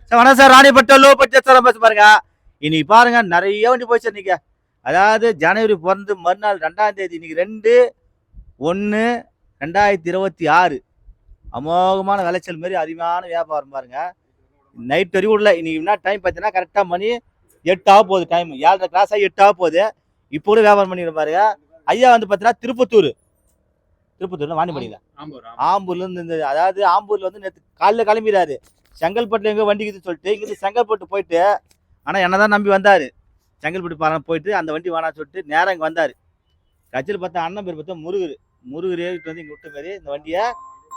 Sir வணக்கம் sir. Ranipattam low budget sir பேச பாருங்க. இன்னைக்கு பாருங்க நிறைய வண்டி போச்சு இன்னைக்கு. அதாவது ஜனவரி பிறந்து மறுநாள் 2ஆம் தேதி, இன்னைக்கு 2/1/2026. அமோகமான விளைச்சல் மாரி அருமையான வியாபாரம் பாருங்க. நைட் வரைக்கும் விடல. இன்னைக்கு என்ன டைம் பார்த்தீங்கன்னா கரெக்டாக மணி 8 ஆக போகுது. டைம் 7:30 கிளாஸ் ஆகி 8 ஆக போகுது. இப்போ கூட வியாபாரம் பண்ணிக்கிற பாருங்க. ஐயா வந்து பார்த்தீங்கன்னா திருப்பத்தூர்ல வாணிபடியில் ஆம்பூர்ல இருந்து அதாவது ஆம்பூர்ல வந்து நேற்று காலைல கிளம்பிடாரு. செங்கல்பட்டு எங்க வண்டிக்குது சொல்லிட்டு இங்கிருந்து செங்கல்பட்டு போயிட்டு, ஆனால் என்னதான் நம்பி வந்தாரு. செங்கல்பட்டு பாலம் போயிட்டு அந்த வண்டி வேணான்னு சொல்லிட்டு நேரம் இங்கே வந்தார். கட்சியில் பார்த்தா அண்ணன் பேர் பார்த்தா முருகர் ஏறிட்டு வந்து இங்கே விட்ட மாரி இந்த வண்டியை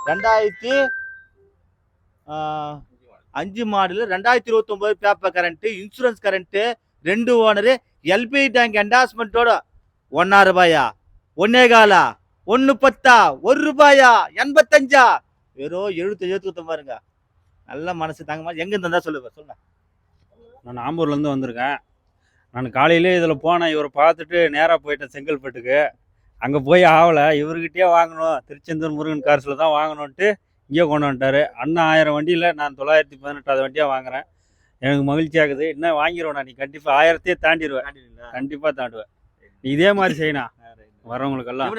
2005 model 2029 paper current, insurance current, 2 owner, L P tank என்டாஸ்மெண்ட்டோட 1 ரூபாயா, 1.25, 1.10, 1 ரூபாயா, 85, வெறும் 70 பாருங்க. நல்ல மனசு தாங்க. எங்க இருந்தா சொல்லுங்க. நான் ஆம்பூர்லேருந்து வந்திருக்கேன். நான் காலையிலே இதில் போனேன். இவரை பார்த்துட்டு நேராக போயிட்டேன் செங்கல்பட்டுக்கு. அங்கே போய் ஆகலை, இவர்கிட்டயே வாங்கணும், திருச்செந்தூர் முருகன் கார்ஸில் தான் வாங்கணுன்ட்டு இங்கே கொண்டு வந்துட்டார். அண்ணன் 1000 வண்டியில் நான் 918வது வண்டியாக வாங்குகிறேன். எனக்கு மகிழ்ச்சியாகுது. இன்னும் வாங்கிடுவேன். நான் நீ கண்டிப்பாக 1000 தாண்டிடுவேன். கண்டிப்பாக தாண்டுவேன். நீ இதே மாதிரி செய்யணும் வரவங்களுக்கெல்லாம்.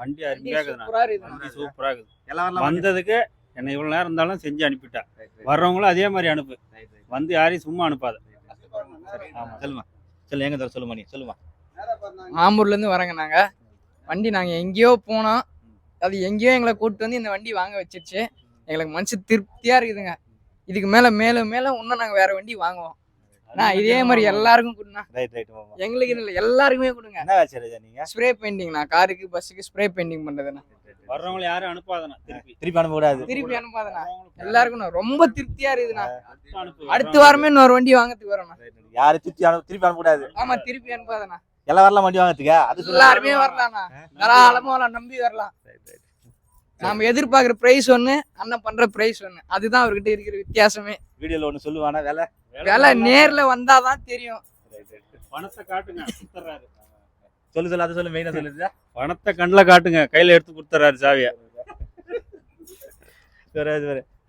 வண்டி அருமையாக இருக்குது. வண்டி சூப்பராக இருக்குது. வந்ததுக்கு என்னை இவ்வளோ நேரம் இருந்தாலும் செஞ்சு அனுப்பிட்டேன். வர்றவங்களும் அதே மாதிரி அனுப்பு. வந்து யாரையும் சும்மா அனுப்பாத. சொல்லுமா. ஆம்பூர்லேருந்து வரேங்க. நாங்கள் வண்டி நாங்கள் எங்கேயோ போனோம். அது எங்கேயோ எங்களை கூப்பிட்டு வந்து இந்த வண்டி வாங்க வச்சிருச்சு. எங்களுக்கு மனசு திருப்தியாக இருக்குதுங்க. இதுக்கு மேலே மேலும் இன்னும் நாங்கள் வேற வண்டி வாங்குவோம். இதே மாதிரி எல்லாருக்கும் கொடுங்க. எங்களுக்கு இல்லை, எல்லாருக்குமே கொடுங்க. ஸ்ப்ரே பெயிண்டிங், நான் காருக்கு பஸ்ஸுக்கு ஸ்ப்ரே பெயிண்டிங் பண்ணுறதுண்ணா. வர்றவங்களை யாரும் அனுப்பாதண்ணா. திருப்பி அனுப்பக்கூடாது. எல்லாருக்கும் எல்லாருக்கும் ரொம்ப திருப்தியா இருக்குதுண்ணா. அடுத்த வாரமே இன்னொரு வண்டி வாங்கறதுக்கு வரோம்ண்ணா. யாரு திருப்பி அனுப்பக்கூடாது. ஆமா, திருப்பி அனுப்பாதண்ணா. எல்லாம் வரலாம் வண்டி வாங்கறதுக்கு. அது எல்லாருமே வரலாம்ண்ணா. தாராளமா வரலாம், நம்பி வரலாம். நாம எதிர்பார்க்குற பிரைஸ் ஒண்ணு, அண்ணன் பண்ற பிரைஸ் ஒண்ணு. அதுதான் அவர்கிட்ட இருக்கிற வித்தியாசமே. வீடியோல ஒண்ணு சொல்லுவானா, வேலை நேர்ல வந்தாதான் தெரியும். பணத்தை காட்டுங்க, சொல்லு அதை சொல்லு. மெயினா சொல்லுதா, பணத்தை கண்ணில் காட்டுங்க, கையில எடுத்து கொடுத்துறாரு சாவியா.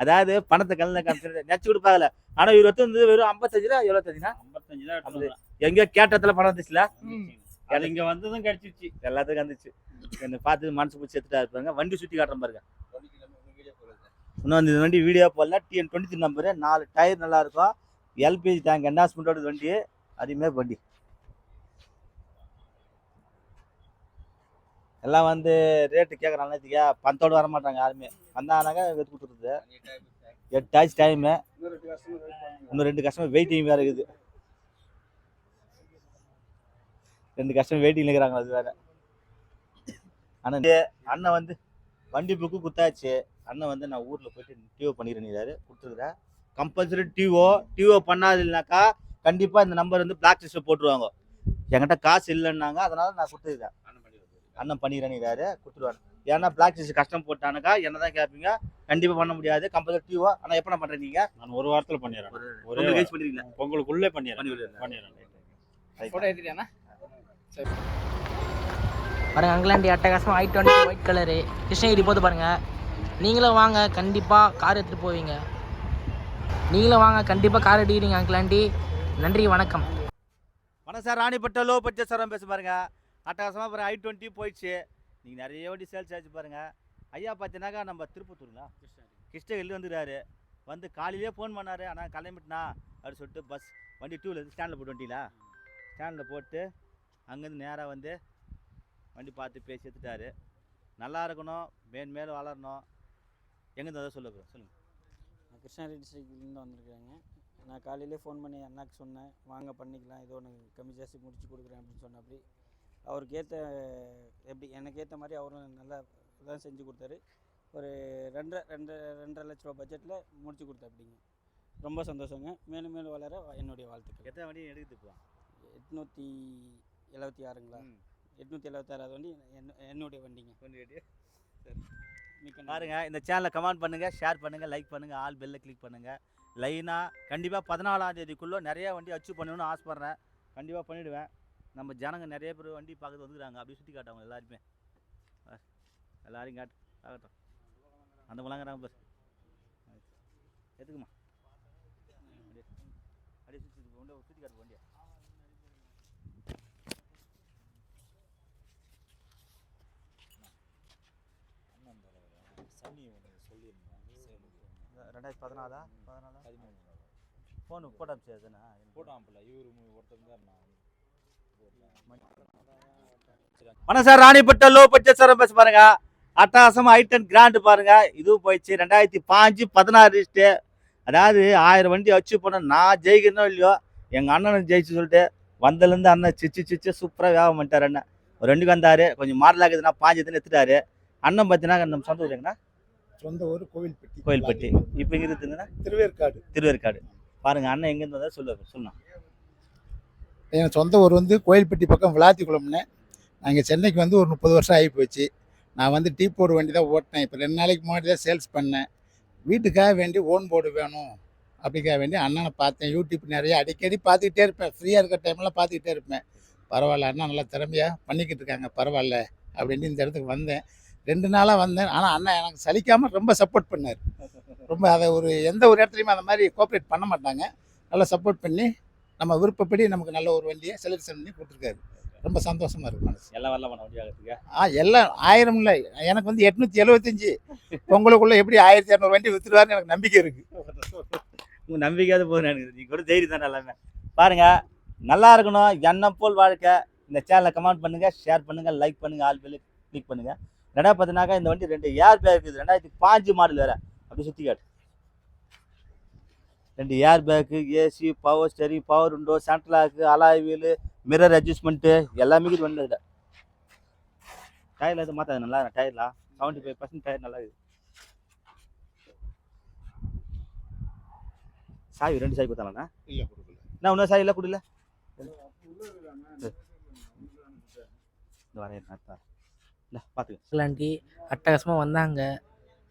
அதாவது பணத்தை கண்ணில் காமிச்சு நச்சு கொடுப்பாங்கல்ல. ஆனா இவர் வந்து வெறும் 55 ரூபா. எவ்வளவு தெரியுமா? 55 தான். எங்கேயோ கேட்டத்துல பணம் வந்துச்சுல, அது இங்க வந்ததும் கிடைச்சிச்சு. எல்லாத்துக்கும் வந்துச்சு. என்ன பார்த்து மனசு பிடிச்சி எடுத்துட்டா இருப்பாங்க. வண்டி சுற்றி காட்டுற பாருங்க. இன்னும் இந்த வண்டி வீடியோ போடல. TN23 நம்பரு, 4 டயர் நல்லா இருக்கும். எல்பிஜி டேங்க் என்டாஸ்மெண்ட்டோட வண்டி, அதுமாரி வண்டி. எல்லாம் வந்து ரேட்டு கேட்குறாங்க. நேற்றுக்கா பணத்தோடு வர மாட்டாங்க யாருமே. வந்தானாக்கா எடுத்து கொடுத்துருது. 8 ஆச்சு டைமு. இன்னும் 2 கஸ்டமர் வெயிட்டிங் வேறு இருக்குது. 2 கஸ்டமர் வெயிட்டிங் இருக்கிறாங்க. அது வேறு. ஆனால் அண்ணன் வந்து வண்டி புக்கு கொடுத்தாச்சு. அண்ணன் வந்து நான் ஊரில் போயிட்டு டிஓ பண்ணிடுறாரு, கொடுத்துருக்குறேன். கம்பல்சரி டிஓ பண்ணாதுனாக்கா கண்டிப்பாக இந்த நம்பர் வந்து பிளாக் லிஸ்ட்டில் போட்டுருவாங்க. என்கிட்ட காசு இல்லைன்னாங்க, அதனால நான் கொடுத்துருக்கேன். அண்ணன் பண்ணிடுறாரு, கொடுத்துருவாரு. ஏன்னா பிளாக் லிஸ்ட் கஷ்டம் போட்டானாக்கா என்ன தான் கேட்பீங்க. கண்டிப்பாக பண்ண முடியாது. கம்பல்சரி டிஓ. ஆனால் எப்போ நான் பண்ணுறேன்? நீங்கள் நான் 1 வாரத்தில் பண்ணிடுறேன். ஒரே வேஸ்ட் பண்ணிடுறீங்களா? உங்களுக்குள்ளே பண்ணிடுறேன். பாருங்க, அங்கலாண்டி அட்டகாசமாக i20 ஒயிட் கலரு கிருஷ்ணகிரி போது பாருங்கள். நீங்களும் வாங்க, கண்டிப்பாக கார் எடுத்துகிட்டு போவீங்க. நீங்களும் வாங்க, கண்டிப்பாக கார் எடுக்கிறீங்க அங்கலாண்டி. நன்றி, வணக்கம். வணக்கம் sir. Ranipattam low budget sir பேச பாருங்க. அட்டகாசமாக பாருங்க. i20 போயிடுச்சு. நீங்கள் நிறைய வண்டி சேல்ஸ் ஆச்சு பாருங்க. ஐயா பார்த்தீங்கன்னாக்கா நம்ம திருப்பத்தூருங்களா, கிருஷ்ணகிரியில் வந்துடுறாரு. வந்து காலையிலே ஃபோன் பண்ணார். ஆனால் கிளம்பிட்டுனா அப்படின்னு சொல்லிட்டு பஸ் வண்டி 2 ஸ்டாண்டில் போட்டு வண்டிங்களா, ஸ்டாண்டில் போட்டு அங்கேருந்து நேராக வந்து வண்டி பார்த்து பேசி எடுத்துட்டாரு. நல்லா இருக்கணும், மேலும் வளரணும். எங்கேருந்து அதை சொல்லுங்கள். நான் கிருஷ்ணகிரி டிஸ்ட்ரிக்ட்லேருந்து வந்திருக்கிறேங்க. நான் காலையிலே ஃபோன் பண்ணி அண்ணாக்கு சொன்னேன், வாங்க பண்ணிக்கலாம், ஏதோ ஒன்று கம்மி ஜாஸ்தி முடிச்சு கொடுக்குறேன் அப்படின்னு சொன்னப்படி அவருக்கு எனக்கு ஏற்ற மாதிரி அவரும் நல்லா தான் செஞ்சு கொடுத்தாரு. ஒரு 2.5 லட்ச ரூபா பட்ஜெட்டில் முடிச்சு கொடுத்தாப்பிடிங்க. ரொம்ப சந்தோஷங்க. மேலும் வளர என்னுடைய வாழ்த்துக்கள். எத்தனை வண்டி எடுக்குது இப்போ? 876ங்களா? 876 வண்டி என்னுடைய வண்டிங்க. சரி, பாருங்க. இந்த சேனலை கமெண்ட் பண்ணுங்கள், ஷேர் பண்ணுங்கள், லைக் பண்ணுங்கள், ஆல் பெல்லை கிளிக் பண்ணுங்கள். லைனாக கண்டிப்பாக 14ஆம் தேதிக்குள்ளே நிறையா வண்டி அச்சீவ் பண்ணணும்னு ஆசைப்பட்றேன். கண்டிப்பாக பண்ணிவிடுவேன். நம்ம ஜனங்க நிறைய பேர் வண்டி பார்க்குறது வந்துக்கிறாங்க. அப்படியே சுற்றி காட்டுவாங்க எல்லாருமே. எல்லாரையும் காட்டட்டும். அந்த முழங்குறாங்க பஸ் எதுக்குமா? வந்து சுற்றி காட்டு வண்டியை. சனி ஒன்று சொல்லியிருந்தேன் 2014 ஃபோனு போட்டோ அனுப்பிச்சதுண்ணா போட்டாம்பல இவர் ஒருத்தர் தான் நான் வணக்கம் sir, ராணிப்பட்ட low budget sir bus பாருங்க. அட்டகாசமா I10 கிராண்டு பாருங்க. இதுவும் போயிடுச்சு 2015-16 லிஸ்ட்டு. அதாவது 1000 வண்டி அச்சீவ் பண்ண நான் ஜெயிக்கணும் இல்லையோ எங்கள் அண்ணனும் ஜெயிச்சு சொல்லிட்டு வந்ததுலேருந்து அண்ணன் சிச்சு சூப்பராக வியாபாரம் பண்ணிட்டார். அண்ணன் ஒரு ரெண்டுக்கு வந்தார், கொஞ்சம் மாடலாகுதுன்னா 5 எத்தனை எடுத்துட்டாரு. அண்ணன் பார்த்தீங்கன்னா நம்ம சொந்த ஊர் எங்கன்னா சொந்த ஊர் கோவில்பட்டி. கோயில்பட்டி. இப்போ இங்கே இருக்குதுங்கன்னா திருவேற்காடு. பாருங்க அண்ணன் எங்கேருந்து வந்தால் சொல்லணும். என் சொந்த ஊர் வந்து கோயில்பட்டி பக்கம் விளாத்திக்குளம்னு. நாங்கள் சென்னைக்கு வந்து ஒரு 30 வருஷம் ஆகி போச்சு. நான் வந்து டீ போர்டு வண்டி தான் ஓட்டினேன். இப்போ 2 நாளைக்கு முன்னாடி தான் சேல்ஸ் பண்ணேன். வீட்டுக்காக வேண்டி ஓன் போர்டு வேணும் அப்படிக்காக வேண்டி அண்ணனை பார்த்தேன். யூடியூப் நிறைய அடிக்கடி பார்த்துக்கிட்டே இருப்பேன். ஃப்ரீயாக இருக்கிற டைம்லாம் பார்த்துக்கிட்டே இருப்பேன். பரவாயில்ல அண்ணா நல்லா திறமையாக பண்ணிக்கிட்டு இருக்காங்க, பரவாயில்ல அப்படின்ட்டு இந்த இடத்துக்கு வந்தேன். 2 நாளாக வந்தேன். ஆனால் அண்ணன் எனக்கு சலிக்காமல் ரொம்ப சப்போர்ட் பண்ணார். ரொம்ப அதை எந்த ஒரு இடத்துலையுமே அந்த மாதிரி கோஆப்ரேட் பண்ண மாட்டாங்க. நல்லா சப்போர்ட் பண்ணி நம்ம விருப்பப்படி நமக்கு நல்ல ஒரு வண்டியை செலக்ஷன் பண்ணி கொடுத்துருக்காரு. ரொம்ப சந்தோஷமா இருக்கு மனசு. எல்லாம் வரல வண்டி ஆகிறதுக்கு எல்லாம் 1000 இல்லை, எனக்கு வந்து 875. உங்களுக்குள்ள எப்படி 1200 வண்டி வித்துருவாருன்னு எனக்கு நம்பிக்கை இருக்கு. உங்கள் நம்பிக்கையாவது போதும் எனக்கு. நீங்கள் கூட தைரியம் தான் எல்லாமே. பாருங்க நல்லா இருக்கணும், எண்ணம் போல் வாழ்க்கை. இந்த சேனலை கமெண்ட் பண்ணுங்க, ஷேர் பண்ணுங்க, லைக் பண்ணுங்க, ஆல் பெல் கிளிக் பண்ணுங்க. ரெண்டாவது பார்த்தீங்கன்னாக்கா இந்த வண்டி 2 ஏர் பேக் இருக்குது. 2005 மாடல் வேற. அப்படி சுற்றி காட்டு. 2 air bag, AC, power steering, power window, central lock, alloy wheel, mirror adjustment எல்லாமே இருக்குது வண்டியில். டயரில் எதுவும் மாற்றாது நல்லா டயர்லாம் 75% டயர் நல்லா இருக்குது. சாவி 2 சாவி கொடுத்தாங்கண்ணா. இல்லை கொடுக்கல. என்ன இன்னொரு சாவி இல்லை கொடுல. இந்த வரேன் இல்லை பார்த்துக்க. அங்கிளாண்டி அட்டகாசமாக வந்தாங்க.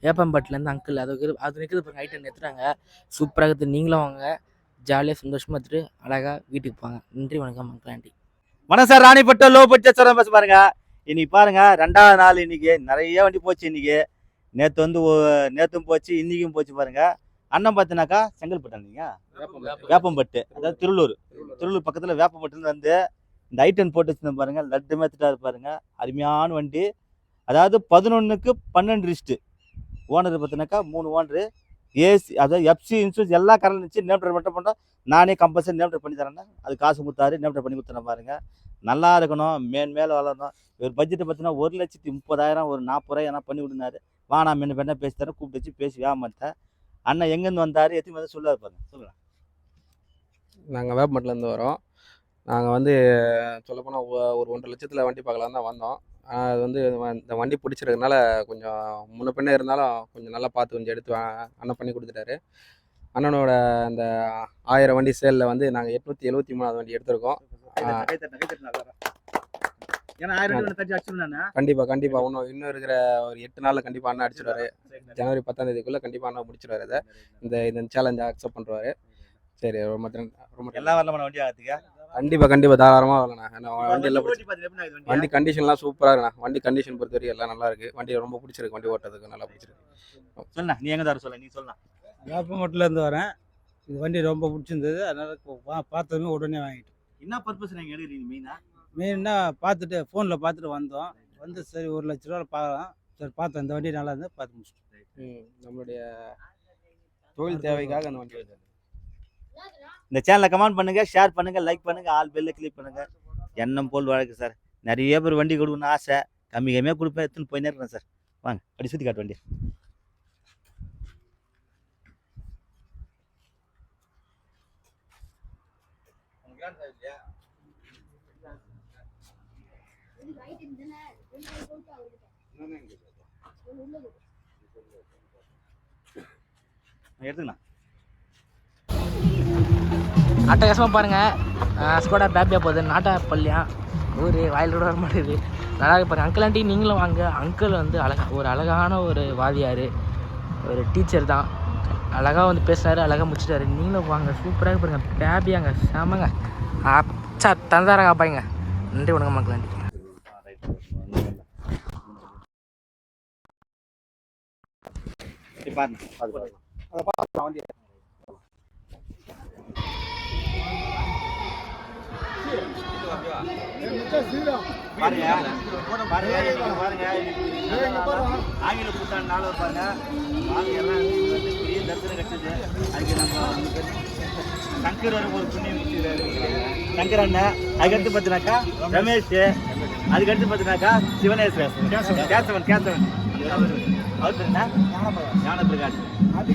வேப்பம்பட்டிலேருந்து அங்கிள் அது நிற்குது பாருங்க. I10 எடுத்துட்டாங்க. சூப்பராக இருக்குது. நீங்களும் வாங்க, ஜாலியாக சந்தோஷமாக எடுத்துட்டு அழகாக வீட்டுக்கு போங்க. நன்றி, வணக்கம் அங்கிளாண்டி. வணக்கம் sir, ராணிப்பட்ட low budget sir bus பாருங்க. இன்னைக்கு பாருங்க 2வது நாள். இன்னைக்கு நிறைய வண்டி போச்சு. இன்னைக்கு நேற்று வந்து நேற்றும் போச்சு, இன்னைக்கும் போச்சு பாருங்க. அண்ணன் பார்த்தீங்கன்னாக்கா செங்கல்பட்டு நீங்கள் வேப்பம்பட்டு, அதாவது திருவள்ளூர் பக்கத்தில் வேப்பம்பட்டுன்னு வந்து இந்த I10 போட்டு வச்சுருந்தேன் பாருங்க. லட்டு மேத்துட்டா இருப்பாருங்க. அருமையான வண்டி. அதாவது 11க்கு 12 லிஸ்ட்டு. ஓனர் பார்த்தீங்கன்னாக்கா 3 ஓனரு. ஏசி அதாவது FC இன்சூரன்ஸ் எல்லாம் கரண்ட் இருந்துச்சு. நேம்டர் மட்டும் பண்ணோம். நானே கம்பல்சரி நேம்டர் பண்ணி தரேன்னா அது காசு கொடுத்தாரு. நேம்டர் பண்ணி கொடுத்துறேன் பாருங்க. நல்லா இருக்கணும், மேலே வளரணும். ஒரு பட்ஜெட்டை பார்த்தீங்கன்னா 1,30,000 ஒரு 40 ரூபாய் எதனா பண்ணி விடுனாரு. நான் என்ன பேசி தரேன். கூப்பிட்டு வச்சு பேசி வியாபாரத்தேன். அண்ணன் எங்கேருந்து வந்தார் எத்தனை வந்து சொல்லுவார் பாருங்க. சொல்லுங்கள். நாங்கள் வேப்பம்பட்டிலேருந்து வரோம். நாங்கள் வந்து சொல்லப்போனால் ஒரு 1.5 லட்சத்தில் வண்டி பார்க்கலாம் தான் வந்தோம். அது வந்து இந்த வண்டி பிடிச்சிருக்கனால கொஞ்சம் முன்ன பின்ன இருந்தாலும் கொஞ்சம் நல்லா பார்த்து கொஞ்சம் எடுத்து அண்ணன் பண்ணி கொடுத்துட்டாரு. அண்ணனோட அந்த 1000 வண்டி சேலில் வந்து நாங்கள் 873வது வண்டி எடுத்திருக்கோம். கண்டிப்பாக இன்னும் இருக்கிற ஒரு 8 நாளில் கண்டிப்பாக அண்ணன் அடிச்சிடுவாரு. ஜனவரி 10ஆம் தேதிக்குள்ளே கண்டிப்பாக அண்ணன் முடிச்சிடுவார். அதை இந்த சேலஞ்சை அக்செப்ட் பண்ணுறாரு. சரி, ரொம்ப எல்லாம் வரல வண்டி ஆகிறதுக்கு. கண்டிப்பாக தாராளமாக வரலண்ணா. வண்டி எல்லாம் வண்டி கண்டிஷன்லாம் சூப்பராக இருக்குண்ணா. வண்டி கண்டிஷன் பொறுத்த வரைக்கும் எல்லாம் நல்லா இருக்குது. வண்டி ரொம்ப பிடிச்சிருக்கு. வண்டி ஓட்டுறதுக்கு நல்லா பிடிச்சிருக்கு. சொல்லுண்ணா, நீ எங்கே தர சொல்ல, நீ சொல்லலாம். வேப்பம்பட்டிலேருந்து வரேன். இந்த வண்டி ரொம்ப பிடிச்சிருந்தது. அதனால் பார்த்ததுமே உடனே வாங்கிட்டோம். என்ன பர்பஸ் நீங்கள் எடுக்கிறீங்க? மெயின்னா பார்த்துட்டு ஃபோனில் பார்த்துட்டு வந்தோம். வந்து சரி 1 லட்ச ரூபா பார்க்கலாம். சரி பார்த்தோம், இந்த வண்டி நல்லா இருந்து பார்த்து முடிச்சிட்டோம். நம்மளுடைய தொழில் தேவைக்காக அந்த வண்டி வருது. இந்த சேனலை கமெண்ட் பண்ணுங்க, ஷேர் பண்ணுங்க, லைக் பண்ணுங்க, ஆல் பெல்ல கிளிக் பண்ணுங்க. எண்ணம் போல் வாழ்க்கை சார். நிறைய பேர் வண்டி கொடுக்கணும்னு ஆசை. கம்மியாக கொடுப்பேன், எடுத்துன்னு போயினே இருக்கேன் சார். வாங்க அப்படி சுற்றி காட்டு வண்டி. எடுத்துக்கலாம். அட்டகாசமாக பாருங்கள். ஸ்கோடா பேப்பியாக போகுது. நாட்டாப்பள்ளியா ஊர் வாயில் கூட வர மாட்டேது. நல்லா பாருங்கள். அங்கிளாண்டி நீங்களும் வாங்க. அங்கிள் வந்து அழகான ஒரு வாதியார், ஒரு டீச்சர் தான். அழகாக வந்து பேசுனாரு, அழகாக முடிச்சிட்டாரு. நீங்களும் வாங்க. சூப்பராக பாருங்கள். பேபியாங்க செமங்க. அச்சா தந்தாராங்க பாருங்க. நன்றி, வணக்கம் அங்கிளாண்டி. பாருங்க. பாருங்க பாருங்க இன்னைக்கு பாருங்க ஆங்கில புத்தாண்டு நாள் பாருங்க வாங்க எல்லாம் வந்து பெரிய தரிசனம் கிடைச்சது. அதுக்கு நம்ம சங்கர் வரும் ஒரு புண்ணியம் சங்கர் அண்ணன், அதுக்கடுத்து பார்த்தீங்கன்னாக்கா ரமேஷ், அதுக்கடுத்து பார்த்தீங்கன்னாக்கா சிவனேஸ்வரன், கேசவன் அவர் என்ன ஞானப்பிரகாஷ்.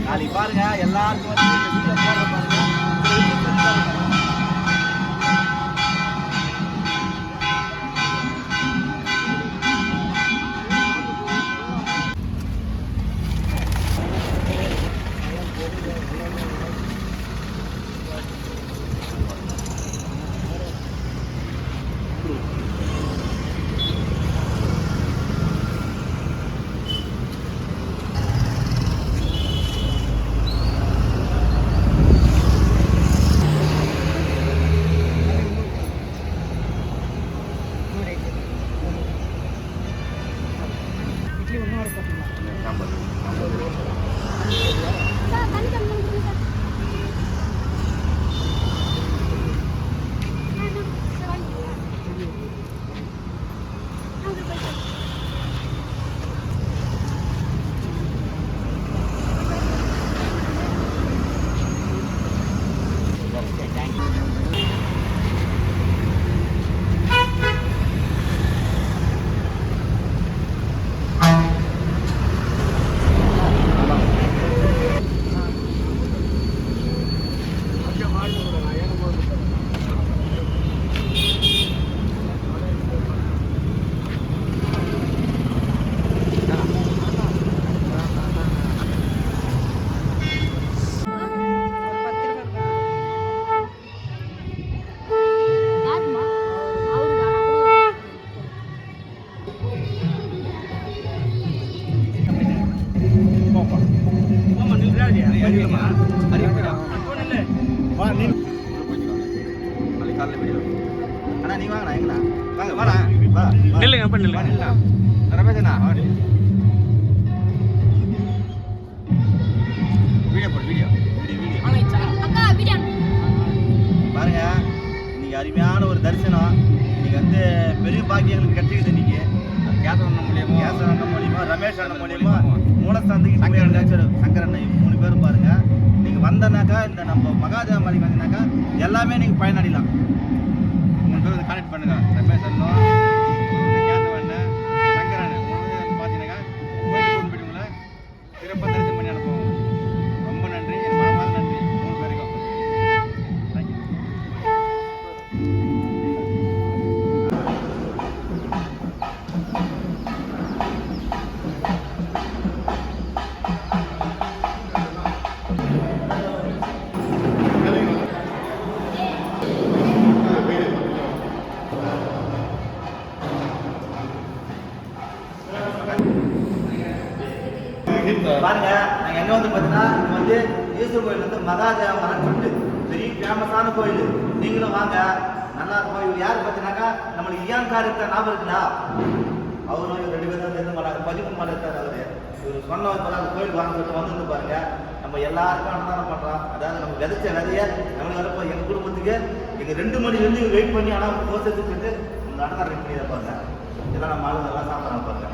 நாளைக்கு பாருங்க எல்லாருக்கும் பாருங்க. அண்ணா நீ வாங்கண்ணா எங்கண்ணா வாங்க வாடா வா நில்லுங்க அப்ப நில்லுங்க. ரமேஷண்ணா வீடியோ போடு வீடியோ பாருங்க. இன்னைக்கு அருமையான ஒரு தரிசனம். இன்னைக்கு வந்து பெரிய பாக்கியம் எங்களுக்கு கிடைச்சிக்குது. இன்னைக்கு கேசவன் மூலியமா ரமேஷ் அண்ணன் மூலியமா மூலஸ்தானத்துக்கு சங்கர் அண்ணன் 3 பேரும் பாருங்க. நீங்க வந்தனாக்கா இந்த நம்ம மகாதேவ மலைக்கு வந்தீங்கன்னாக்கா எல்லாமே நீங்க பயனடையலாம். 3 பேர் கான்டெக்ட் பண்ணுங்க. ரமேஷ் அண்ணன், கேசவன் அண்ணன், சங்கர் அண்ணன் 3 பேர் பார்த்தீங்கன்னாக்கா கோயிலுக்கு போயிட்டுங்களா சிறப்பாக தரிசனம் பண்ணி அனுப்புவோம். ரொம்ப நன்றி, என் மனமார்ந்த நன்றி 3 பேருக்கும். தேங்க்யூ. பாருங்க நாங்கள் எங்கே வந்து பார்த்தீங்கன்னா இங்கே வந்து ஈஸ்வரர் கோயில் வந்து மகாதேவ மலைன்னு சொல்லிட்டு பெரிய ஃபேமஸான கோயில். நீங்களும் வாங்க, நல்லா இருக்கும். இவர் யார் பார்த்தீங்கன்னாக்கா நம்மளுக்கு இயான் கார் இருக்க ஞாபகம் இருக்குல்ல, அவரும் இவர் 2 பேரும் சேர்ந்து பண்ணாங்க. 13 மலை இருக்கார் அவர். இவர் சொன்ன அந்த கோயில் வாங்க சொல்லிட்டு வந்து பாருங்க. நம்ம எல்லாருக்கும் அன்னதானம் பண்ணுறோம். அதாவது நம்ம விதைச்ச விதைய நம்மளுக்கு வரப்போ எங்கள் குடும்பத்துக்கு எங்கள் 2 மணிலேருந்து இவர் வெயிட் பண்ணி ஆனால் கோசத்துக்கு சொல்லிட்டு இந்த அன்னதானம் ரெடி பண்ணி பாருங்க. இதெல்லாம் நம்ம ஆளுங்க எல்லாம் சாப்பிட்றாங்க பாருங்க.